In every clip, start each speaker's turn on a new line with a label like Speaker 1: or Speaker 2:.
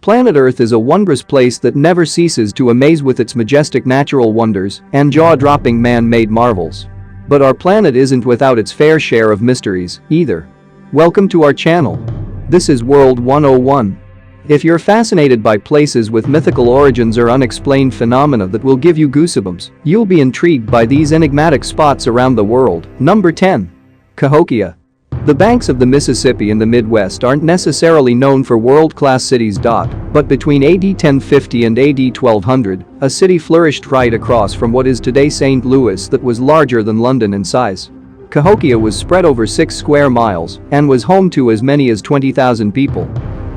Speaker 1: Planet Earth is a wondrous place that never ceases to amaze with its majestic natural wonders and jaw-dropping man-made marvels. But our planet isn't without its fair share of mysteries, either. Welcome to our channel. This is World 101. If you're fascinated by places with mythical origins or unexplained phenomena that will give you goosebumps, you'll be intrigued by these enigmatic spots around the world. Number 10. Cahokia. The banks of the Mississippi in the Midwest aren't necessarily known for world-class cities. But between AD 1050 and AD 1200, a city flourished right across from what is today St. Louis that was larger than London in size. Cahokia was spread over 6 square miles and was home to as many as 20,000 people.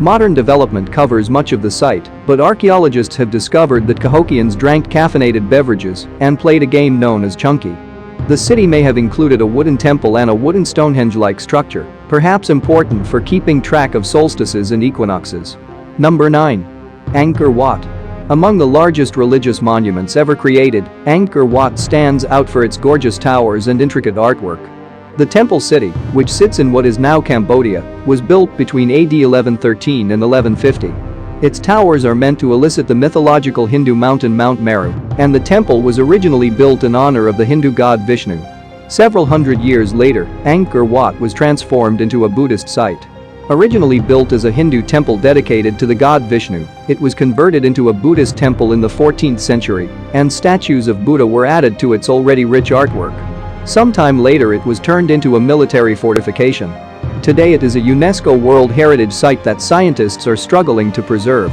Speaker 1: Modern development covers much of the site, but archaeologists have discovered that Cahokians drank caffeinated beverages and played a game known as chunky. The city may have included a wooden temple and a wooden Stonehenge-like structure, perhaps important for keeping track of solstices and equinoxes. Number 9. Angkor Wat. Among the largest religious monuments ever created, Angkor Wat stands out for its gorgeous towers and intricate artwork. The temple city, which sits in what is now Cambodia, was built between AD 1113 and 1150. Its towers are meant to elicit the mythological Hindu mountain Mount Meru, and the temple was originally built in honor of the Hindu god Vishnu. Several hundred years later, Angkor Wat was transformed into a Buddhist site. Originally built as a Hindu temple dedicated to the god Vishnu, it was converted into a Buddhist temple in the 14th century, and statues of Buddha were added to its already rich artwork. Sometime later it was turned into a military fortification. Today it is a UNESCO World Heritage Site that scientists are struggling to preserve.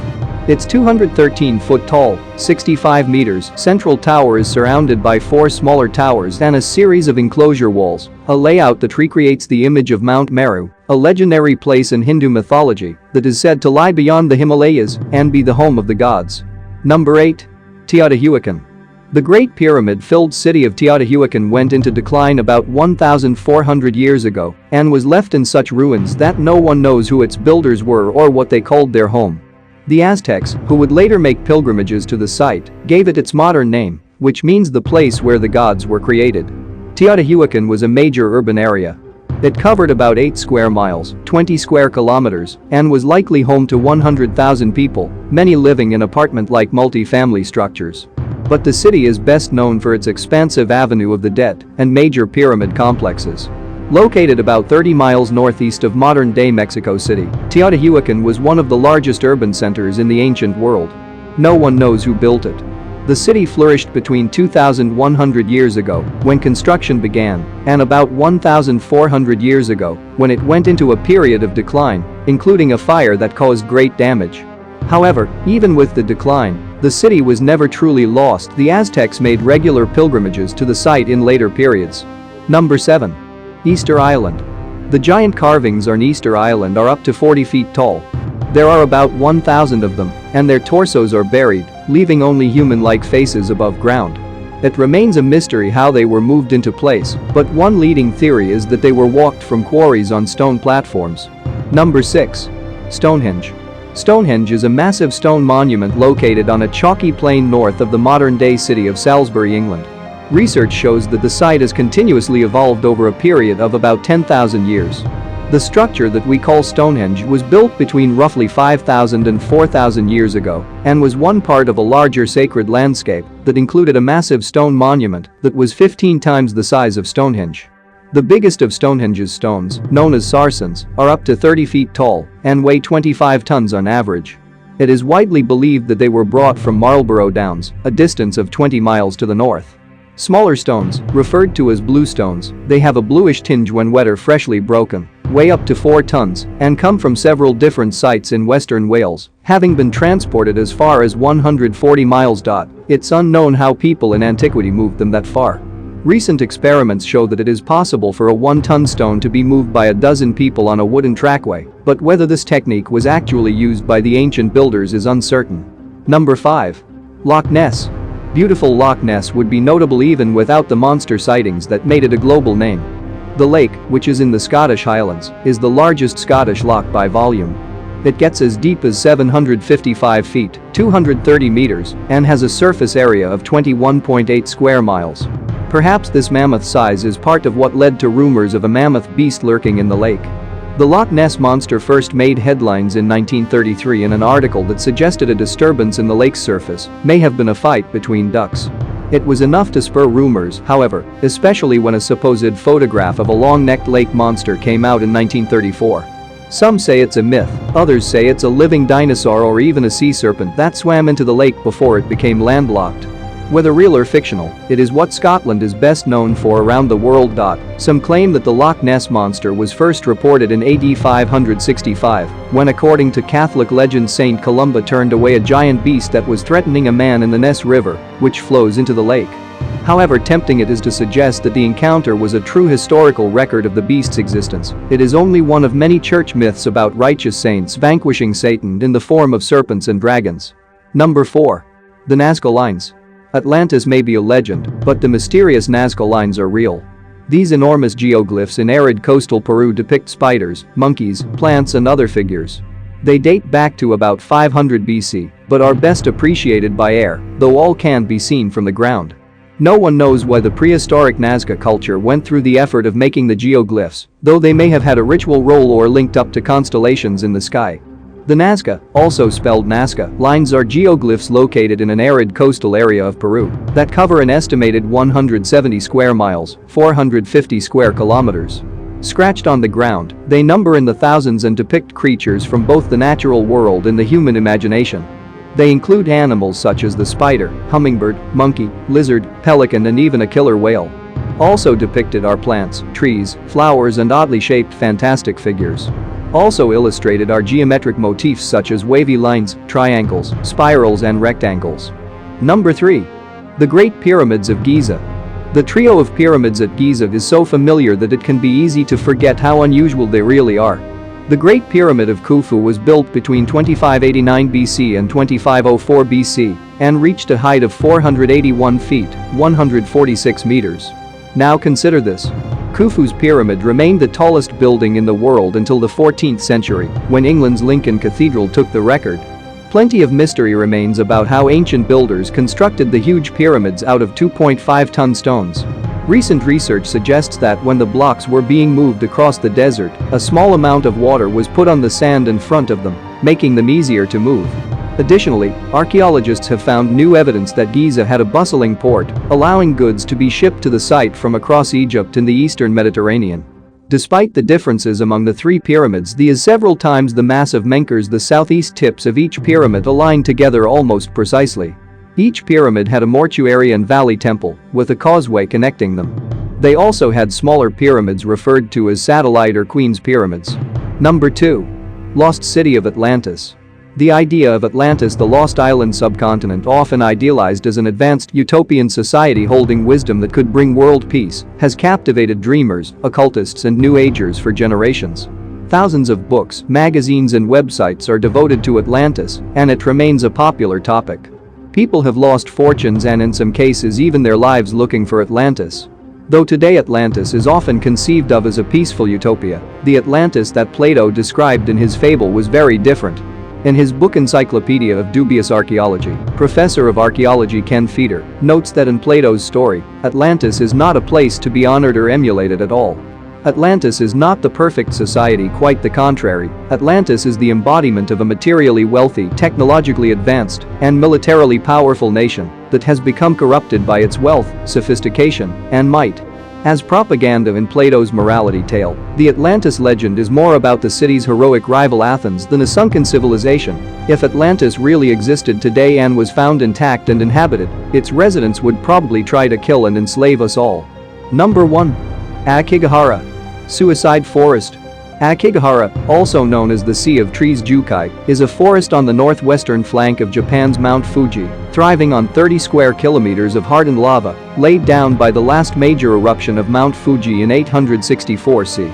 Speaker 1: Its 213-foot tall, 65 meters central tower is surrounded by 4 smaller towers and a series of enclosure walls, a layout that recreates the image of Mount Meru, a legendary place in Hindu mythology that is said to lie beyond the Himalayas and be the home of the gods. Number 8. Teotihuacan. The Great Pyramid-filled city of Teotihuacan went into decline about 1,400 years ago and was left in such ruins that no one knows who its builders were or what they called their home. The Aztecs, who would later make pilgrimages to the site, gave it its modern name, which means the place where the gods were created. Teotihuacan was a major urban area. It covered about 8 square miles, 20 square kilometers, and was likely home to 100,000 people, many living in apartment-like multi-family structures. But the city is best known for its expansive Avenue of the Dead and major pyramid complexes. Located about 30 miles northeast of modern-day Mexico City, Teotihuacan was one of the largest urban centers in the ancient world. No one knows who built it. The city flourished between 2,100 years ago, when construction began, and about 1,400 years ago, when it went into a period of decline, including a fire that caused great damage. However, even with the decline, the city was never truly lost. The Aztecs made regular pilgrimages to the site in later periods. Number 7. Easter Island. The giant carvings on Easter Island are up to 40 feet tall. There are about 1,000 of them, and their torsos are buried, leaving only human-like faces above ground. It remains a mystery how they were moved into place, but one leading theory is that they were walked from quarries on stone platforms. Number 6. Stonehenge. Stonehenge is a massive stone monument located on a chalky plain north of the modern-day city of Salisbury, England. Research shows that the site has continuously evolved over a period of about 10,000 years. The structure that we call Stonehenge was built between roughly 5,000 and 4,000 years ago and was one part of a larger sacred landscape that included a massive stone monument that was 15 times the size of Stonehenge. The biggest of Stonehenge's stones, known as sarsens, are up to 30 feet tall and weigh 25 tons on average. It is widely believed that they were brought from Marlborough Downs, a distance of 20 miles to the north. Smaller stones, referred to as blue stones, they have a bluish tinge when wet or freshly broken, weigh up to 4 tons, and come from several different sites in western Wales, having been transported as far as 140 miles. It's unknown how people in antiquity moved them that far. Recent experiments show that it is possible for a 1-ton stone to be moved by a dozen people on a wooden trackway, but whether this technique was actually used by the ancient builders is uncertain. Number 5. Loch Ness. Beautiful Loch Ness would be notable even without the monster sightings that made it a global name. The lake, which is in the Scottish Highlands, is the largest Scottish loch by volume. It gets as deep as 755 feet, 230 meters, and has a surface area of 21.8 square miles. Perhaps this mammoth size is part of what led to rumors of a mammoth beast lurking in the lake. The Loch Ness monster first made headlines in 1933 in an article that suggested a disturbance in the lake's surface may have been a fight between ducks. It was enough to spur rumors, however, especially when a supposed photograph of a long-necked lake monster came out in 1934. Some say it's a myth, others say it's a living dinosaur or even a sea serpent that swam into the lake before it became landlocked. Whether real or fictional, it is what Scotland is best known for around the world. Some claim that the Loch Ness monster was first reported in AD 565, when according to Catholic legend Saint Columba turned away a giant beast that was threatening a man in the Ness River, which flows into the lake. However tempting it is to suggest that the encounter was a true historical record of the beast's existence, it is only one of many church myths about righteous saints vanquishing Satan in the form of serpents and dragons. Number 4. The Nazca Lines. Atlantis may be a legend, but the mysterious Nazca Lines are real. These enormous geoglyphs in arid coastal Peru depict spiders, monkeys, plants and other figures. They date back to about 500 BC, but are best appreciated by air, though all can't be seen from the ground. No one knows why the prehistoric Nazca culture went through the effort of making the geoglyphs, though they may have had a ritual role or linked up to constellations in the sky. The Nazca, also spelled Nazca, lines are geoglyphs located in an arid coastal area of Peru that cover an estimated 170 square miles, 450 square kilometers. Scratched on the ground, they number in the thousands and depict creatures from both the natural world and the human imagination. They include animals such as the spider, hummingbird, monkey, lizard, pelican and even a killer whale. Also depicted are plants, trees, flowers and oddly shaped fantastic figures. Also illustrated are geometric motifs such as wavy lines, triangles, spirals and rectangles. Number 3. The Great Pyramids of Giza. The trio of pyramids at Giza is so familiar that it can be easy to forget how unusual they really are. The Great Pyramid of Khufu was built between 2589 BC and 2504 BC and reached a height of 481 feet, 146 meters. Now consider this. Khufu's pyramid remained the tallest building in the world until the 14th century, when England's Lincoln Cathedral took the record. Plenty of mystery remains about how ancient builders constructed the huge pyramids out of 2.5-ton stones. Recent research suggests that when the blocks were being moved across the desert, a small amount of water was put on the sand in front of them, making them easier to move. Additionally, archaeologists have found new evidence that Giza had a bustling port, allowing goods to be shipped to the site from across Egypt and the eastern Mediterranean. Despite the differences among the three pyramids, these several times the massive Menkers, the southeast tips of each pyramid aligned together almost precisely. Each pyramid had a mortuary and valley temple, with a causeway connecting them. They also had smaller pyramids referred to as satellite or Queen's pyramids. Number 2. Lost City of Atlantis. The idea of Atlantis, the lost island subcontinent often idealized as an advanced utopian society holding wisdom that could bring world peace, has captivated dreamers, occultists and New Agers for generations. Thousands of books, magazines and websites are devoted to Atlantis, and it remains a popular topic. People have lost fortunes and in some cases even their lives looking for Atlantis. Though today Atlantis is often conceived of as a peaceful utopia, the Atlantis that Plato described in his fable was very different. In his book Encyclopedia of Dubious Archaeology, Professor of Archaeology Ken Feeder notes that in Plato's story, Atlantis is not a place to be honored or emulated at all. Atlantis is not the perfect society, quite the contrary. Atlantis is the embodiment of a materially wealthy, technologically advanced, and militarily powerful nation that has become corrupted by its wealth, sophistication, and might. As propaganda in Plato's morality tale, the Atlantis legend is more about the city's heroic rival Athens than a sunken civilization. If Atlantis really existed today and was found intact and inhabited, its residents would probably try to kill and enslave us all. Number 1. Akigahara. Suicide Forest. Akigahara, also known as the Sea of Trees Jukai, is a forest on the northwestern flank of Japan's Mount Fuji, thriving on 30 square kilometers of hardened lava, laid down by the last major eruption of Mount Fuji in 864 C.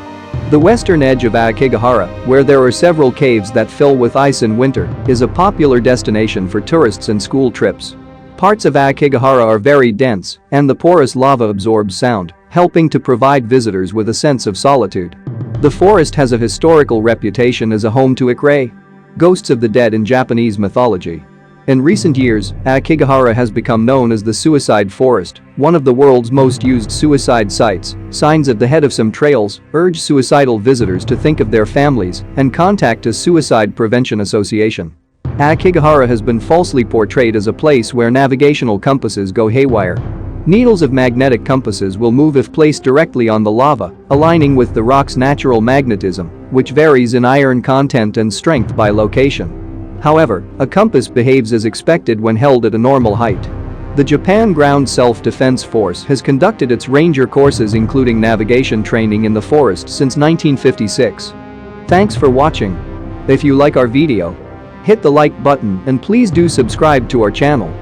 Speaker 1: The western edge of Akigahara, where there are several caves that fill with ice in winter, is a popular destination for tourists and school trips. Parts of Akigahara are very dense, and the porous lava absorbs sound, helping to provide visitors with a sense of solitude. The forest has a historical reputation as a home to Ikure, ghosts of the dead in Japanese mythology. In recent years, Akigahara has become known as the suicide forest, one of the world's most used suicide sites. Signs at the head of some trails urge suicidal visitors to think of their families and contact a suicide prevention association. Akigahara has been falsely portrayed as a place where navigational compasses go haywire. Needles of magnetic compasses will move if placed directly on the lava, aligning with the rock's natural magnetism, which varies in iron content and strength by location. However, a compass behaves as expected when held at a normal height. The Japan Ground Self-Defense Force has conducted its ranger courses including navigation training in the forest since 1956. Thanks for watching. If you like our video, hit the like button and please do subscribe to our channel.